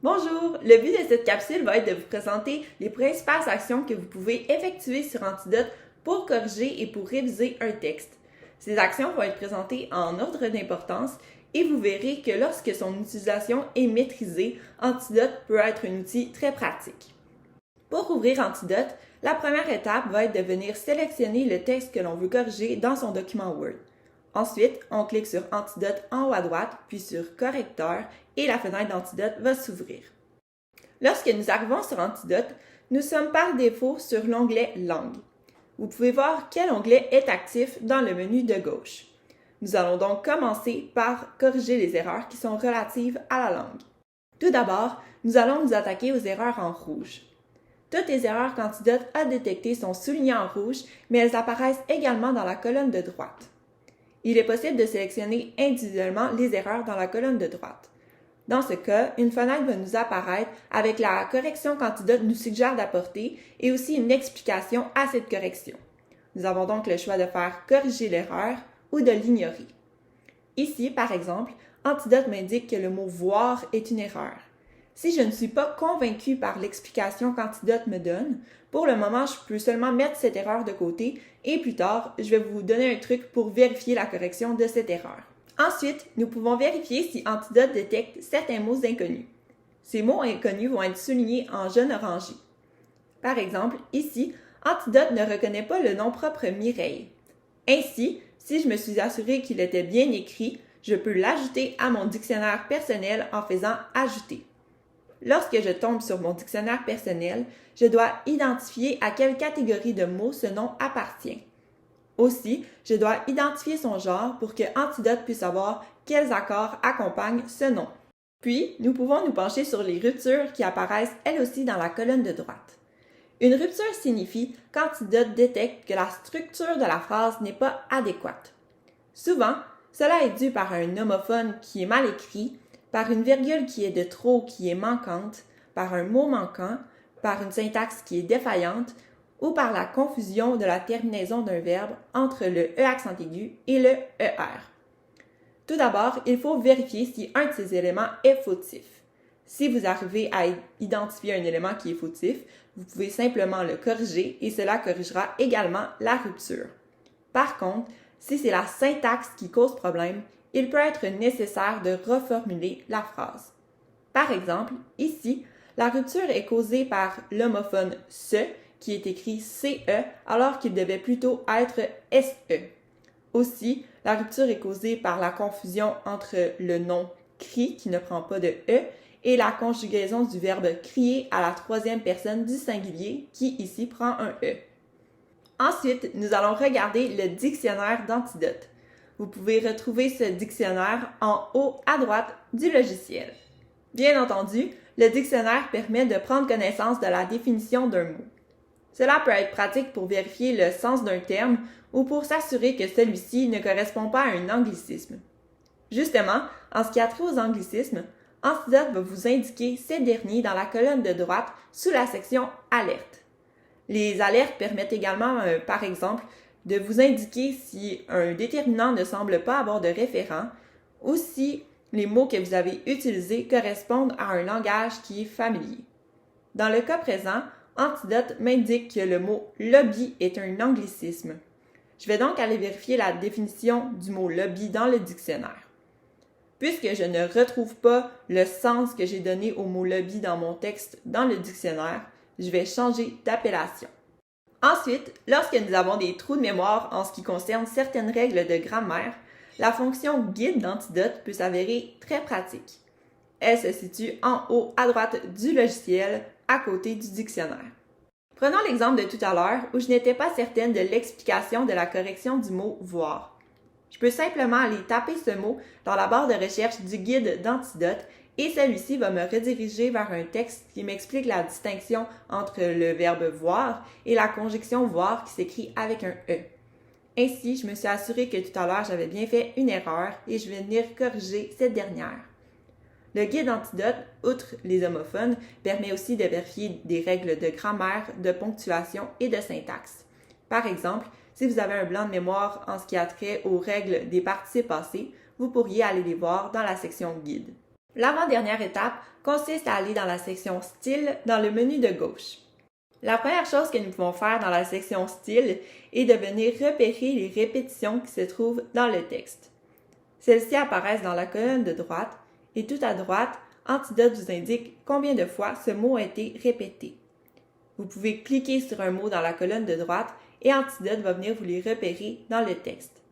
Bonjour! Le but de cette capsule va être de vous présenter les principales actions que vous pouvez effectuer sur Antidote pour corriger et pour réviser un texte. Ces actions vont être présentées en ordre d'importance et vous verrez que lorsque son utilisation est maîtrisée, Antidote peut être un outil très pratique. Pour ouvrir Antidote, la première étape va être de venir sélectionner le texte que l'on veut corriger dans son document Word. Ensuite, on clique sur Antidote en haut à droite, puis sur Correcteur et la fenêtre d'Antidote va s'ouvrir. Lorsque nous arrivons sur Antidote, nous sommes par défaut sur l'onglet Langue. Vous pouvez voir quel onglet est actif dans le menu de gauche. Nous allons donc commencer par corriger les erreurs qui sont relatives à la langue. Tout d'abord, nous allons nous attaquer aux erreurs en rouge. Toutes les erreurs qu'Antidote a détectées sont soulignées en rouge, mais elles apparaissent également dans la colonne de droite. Il est possible de sélectionner individuellement les erreurs dans la colonne de droite. Dans ce cas, une fenêtre va nous apparaître avec la correction qu'Antidote nous suggère d'apporter et aussi une explication à cette correction. Nous avons donc le choix de faire corriger l'erreur ou de l'ignorer. Ici, par exemple, Antidote m'indique que le mot « voir » est une erreur. Si je ne suis pas convaincue par l'explication qu'Antidote me donne, pour le moment, je peux seulement mettre cette erreur de côté et plus tard, je vais vous donner un truc pour vérifier la correction de cette erreur. Ensuite, nous pouvons vérifier si Antidote détecte certains mots inconnus. Ces mots inconnus vont être soulignés en jaune orangé. Par exemple, ici, Antidote ne reconnaît pas le nom propre Mireille. Ainsi, si je me suis assurée qu'il était bien écrit, je peux l'ajouter à mon dictionnaire personnel en faisant « Ajouter ». Lorsque je tombe sur mon dictionnaire personnel, je dois identifier à quelle catégorie de mots ce nom appartient. Aussi, je dois identifier son genre pour que Antidote puisse savoir quels accords accompagnent ce nom. Puis, nous pouvons nous pencher sur les ruptures qui apparaissent elles aussi dans la colonne de droite. Une rupture signifie qu'Antidote détecte que la structure de la phrase n'est pas adéquate. Souvent, cela est dû par un homophone qui est mal écrit, par une virgule qui est de trop, qui est manquante, par un mot manquant, par une syntaxe qui est défaillante ou par la confusion de la terminaison d'un verbe entre le E accent aigu et le ER. Tout d'abord, il faut vérifier si un de ces éléments est fautif. Si vous arrivez à identifier un élément qui est fautif, vous pouvez simplement le corriger et cela corrigera également la rupture. Par contre, si c'est la syntaxe qui cause problème, il peut être nécessaire de reformuler la phrase. Par exemple, ici, la rupture est causée par l'homophone « se » qui est écrit « ce » alors qu'il devait plutôt être « se ». Aussi, la rupture est causée par la confusion entre le nom « crie » qui ne prend pas de « e » et la conjugaison du verbe « crier » à la troisième personne du singulier qui ici prend un « e ». Ensuite, nous allons regarder le dictionnaire d'Antidote. Vous pouvez retrouver ce dictionnaire en haut à droite du logiciel. Bien entendu, le dictionnaire permet de prendre connaissance de la définition d'un mot. Cela peut être pratique pour vérifier le sens d'un terme ou pour s'assurer que celui-ci ne correspond pas à un anglicisme. Justement, en ce qui a trait aux anglicismes, Antidote va vous indiquer ces derniers dans la colonne de droite sous la section « Alerte ». Les alertes permettent également, par exemple, de vous indiquer si un déterminant ne semble pas avoir de référent ou si les mots que vous avez utilisés correspondent à un langage qui est familier. Dans le cas présent, Antidote m'indique que le mot « lobby » est un anglicisme. Je vais donc aller vérifier la définition du mot « lobby » dans le dictionnaire. Puisque je ne retrouve pas le sens que j'ai donné au mot « lobby » dans mon texte dans le dictionnaire, je vais changer d'appellation. Ensuite, lorsque nous avons des trous de mémoire en ce qui concerne certaines règles de grammaire, la fonction guide d'Antidote peut s'avérer très pratique. Elle se situe en haut à droite du logiciel, à côté du dictionnaire. Prenons l'exemple de tout à l'heure où je n'étais pas certaine de l'explication de la correction du mot « voir ». Je peux simplement aller taper ce mot dans la barre de recherche du guide d'Antidote et celui-ci va me rediriger vers un texte qui m'explique la distinction entre le verbe « voir » et la conjonction « voir » qui s'écrit avec un « e ». Ainsi, je me suis assurée que tout à l'heure, j'avais bien fait une erreur et je vais venir corriger cette dernière. Le guide Antidote, outre les homophones, permet aussi de vérifier des règles de grammaire, de ponctuation et de syntaxe. Par exemple, si vous avez un blanc de mémoire en ce qui a trait aux règles des participes passés, vous pourriez aller les voir dans la section guide. L'avant-dernière étape consiste à aller dans la section Style dans le menu de gauche. La première chose que nous pouvons faire dans la section Style est de venir repérer les répétitions qui se trouvent dans le texte. Celles-ci apparaissent dans la colonne de droite et tout à droite, Antidote vous indique combien de fois ce mot a été répété. Vous pouvez cliquer sur un mot dans la colonne de droite et Antidote va venir vous les repérer dans le texte.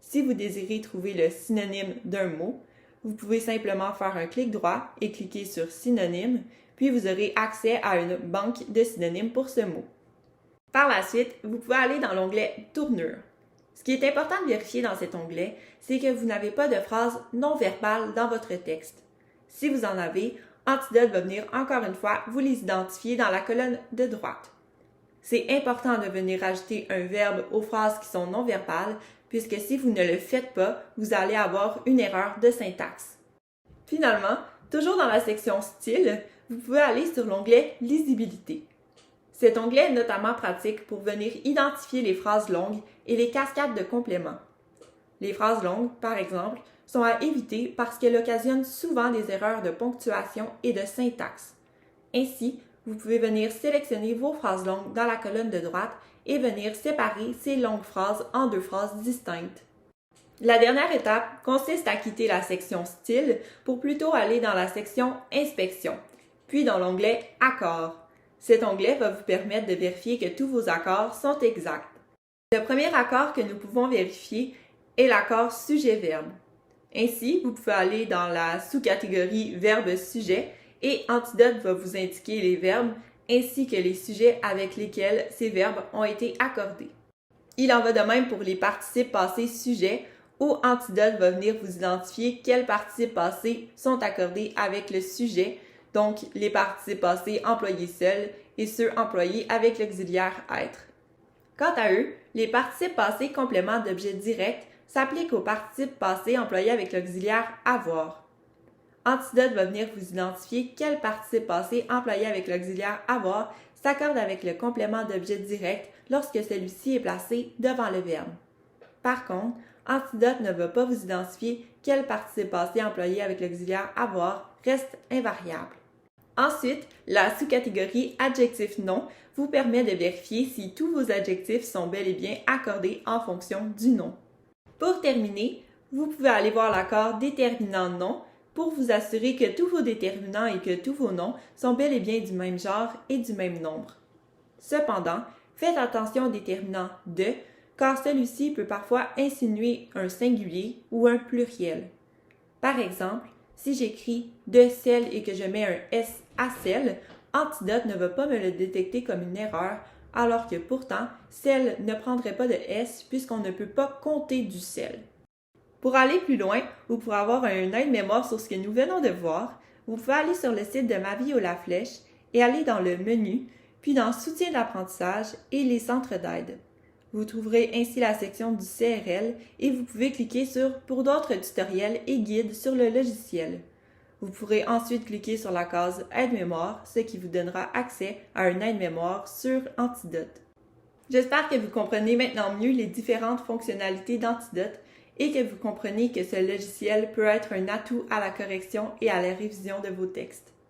Si vous désirez trouver le synonyme d'un mot, vous pouvez simplement faire un clic droit et cliquer sur Synonyme, puis vous aurez accès à une banque de synonymes pour ce mot. Par la suite, vous pouvez aller dans l'onglet Tournure. Ce qui est important de vérifier dans cet onglet, c'est que vous n'avez pas de phrase non verbale dans votre texte. Si vous en avez, Antidote va venir encore une fois vous les identifier dans la colonne de droite. C'est important de venir ajouter un verbe aux phrases qui sont non verbales, puisque si vous ne le faites pas, vous allez avoir une erreur de syntaxe. Finalement, toujours dans la section Style, vous pouvez aller sur l'onglet Lisibilité. Cet onglet est notamment pratique pour venir identifier les phrases longues et les cascades de compléments. Les phrases longues, par exemple, sont à éviter parce qu'elles occasionnent souvent des erreurs de ponctuation et de syntaxe. Ainsi, vous pouvez venir sélectionner vos phrases longues dans la colonne de droite et venir séparer ces longues phrases en deux phrases distinctes. La dernière étape consiste à quitter la section Style pour plutôt aller dans la section Inspection, puis dans l'onglet Accords. Cet onglet va vous permettre de vérifier que tous vos accords sont exacts. Le premier accord que nous pouvons vérifier est l'accord sujet-verbe. Ainsi, vous pouvez aller dans la sous-catégorie Verbe-sujet et Antidote va vous indiquer les verbes ainsi que les sujets avec lesquels ces verbes ont été accordés. Il en va de même pour les participes passés sujets où Antidote va venir vous identifier quels participes passés sont accordés avec le sujet, donc les participes passés employés seuls et ceux employés avec l'auxiliaire être. Quant à eux, les participes passés complément d'objet direct s'appliquent aux participes passés employés avec l'auxiliaire avoir. Antidote va venir vous identifier quel participe passé employé avec l'auxiliaire avoir s'accorde avec le complément d'objet direct lorsque celui-ci est placé devant le verbe. Par contre, Antidote ne va pas vous identifier quel participe passé employé avec l'auxiliaire avoir reste invariable. Ensuite, la sous-catégorie adjectif non vous permet de vérifier si tous vos adjectifs sont bel et bien accordés en fonction du nom. Pour terminer, vous pouvez aller voir l'accord déterminant non pour vous assurer que tous vos déterminants et que tous vos noms sont bel et bien du même genre et du même nombre. Cependant, faites attention au déterminant de, car celui-ci peut parfois insinuer un singulier ou un pluriel. Par exemple, si j'écris de celle et que je mets un S à celle, Antidote ne va pas me le détecter comme une erreur, alors que pourtant, celle ne prendrait pas de S puisqu'on ne peut pas compter du celle. Pour aller plus loin ou pour avoir un aide-mémoire sur ce que nous venons de voir, vous pouvez aller sur le site de Ma Vie ou la Flèche et aller dans le menu, puis dans Soutien d'apprentissage et les centres d'aide. Vous trouverez ainsi la section du CRL et vous pouvez cliquer sur Pour d'autres tutoriels et guides sur le logiciel. Vous pourrez ensuite cliquer sur la case Aide-mémoire, ce qui vous donnera accès à un aide-mémoire sur Antidote. J'espère que vous comprenez maintenant mieux les différentes fonctionnalités d'Antidote et que vous comprenez que ce logiciel peut être un atout à la correction et à la révision de vos textes.